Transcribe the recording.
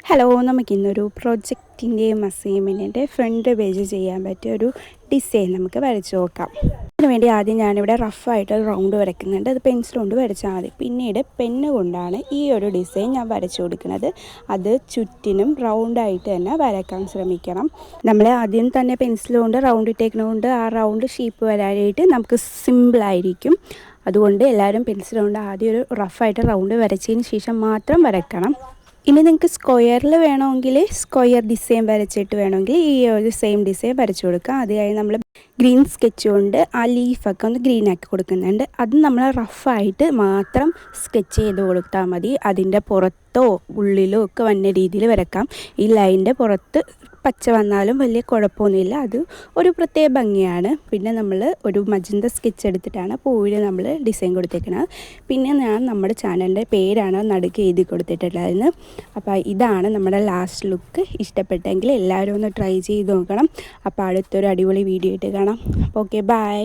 Hello, നമുക്കിന്നൊരു പ്രൊജക്റ്റിൻ്റെയും അസൈൻമെൻറ്റിൻ്റെ front page ചെയ്യാൻ പറ്റിയ ഒരു ഡിസൈൻ നമുക്ക് വരച്ച് നോക്കാം. അതിനുവേണ്ടി ആദ്യം ഞാനിവിടെ റഫായിട്ട് റൗണ്ട് വരയ്ക്കുന്നുണ്ട്. അത് പെൻസിൽ കൊണ്ട് വരച്ചാൽ മതി. പിന്നീട് പെണ്ണ് കൊണ്ടാണ് ഈ ഒരു ഡിസൈൻ ഞാൻ വരച്ചു കൊടുക്കുന്നത്. അത് ചുറ്റിനും റൗണ്ടായിട്ട് തന്നെ വരയ്ക്കാൻ ശ്രമിക്കണം. നമ്മൾ ആദ്യം തന്നെ പെൻസിൽ കൊണ്ട് റൗണ്ട് ഇട്ടേക്കുന്നതുകൊണ്ട് ആ റൗണ്ട് ഷേപ്പ് വരാനായിട്ട് നമുക്ക് സിമ്പിളായിരിക്കും. അതുകൊണ്ട് എല്ലാവരും പെൻസിൽ കൊണ്ട് ആദ്യം ഒരു റഫായിട്ട് റൗണ്ട് വരച്ചതിന് ശേഷം മാത്രം വരയ്ക്കണം. ഇനി നിങ്ങൾക്ക് സ്ക്വയറിൽ വേണമെങ്കിൽ സ്ക്വയർ ഡിസൈൻ വരച്ചിട്ട് വേണമെങ്കിൽ ഈ ഒരു സെയിം ഡിസൈൻ വരച്ചു കൊടുക്കാം. അത് കഴിഞ്ഞ് നമ്മൾ ഗ്രീൻ സ്കെച്ച് കൊണ്ട് ആ ലീഫൊക്കെ ഒന്ന് ഗ്രീൻ ആക്കി കൊടുക്കുന്നുണ്ട്. അത് നമ്മൾ റഫായിട്ട് മാത്രം സ്കെച്ച് ചെയ്ത് കൊടുത്താൽ മതി. അതിൻ്റെ പുറത്തോ ഉള്ളിലോ ഒക്കെ വന്ന രീതിയിൽ വരക്കാം. ഈ ലൈനിൻ്റെ പുറത്ത് പച്ച വന്നാലും വലിയ കുഴപ്പമൊന്നുമില്ല. അത് ഒരു പ്രത്യേക ഭംഗിയാണ്. പിന്നെ നമ്മൾ ഒരു മജന്ത സ്കെച്ച് എടുത്തിട്ടാണ് പൂവിൽ നമ്മൾ ഡിസൈൻ കൊടുത്തേക്കുന്നത്. പിന്നെ ഞാൻ നമ്മുടെ ചാനലിൻ്റെ പേരാണ് നടുക്ക് എഴുതി കൊടുത്തിട്ടുണ്ടായിരുന്നു. അപ്പോൾ ഇതാണ് നമ്മുടെ ലാസ്റ്റ് ലുക്ക്. ഇഷ്ടപ്പെട്ടെങ്കിൽ എല്ലാവരും ഒന്ന് ട്രൈ ചെയ്ത് നോക്കണം. അപ്പോൾ അടുത്തൊരു അടിപൊളി വീഡിയോ ആയിട്ട് കാണാം. അപ്പോൾ ഓക്കെ, ബൈ.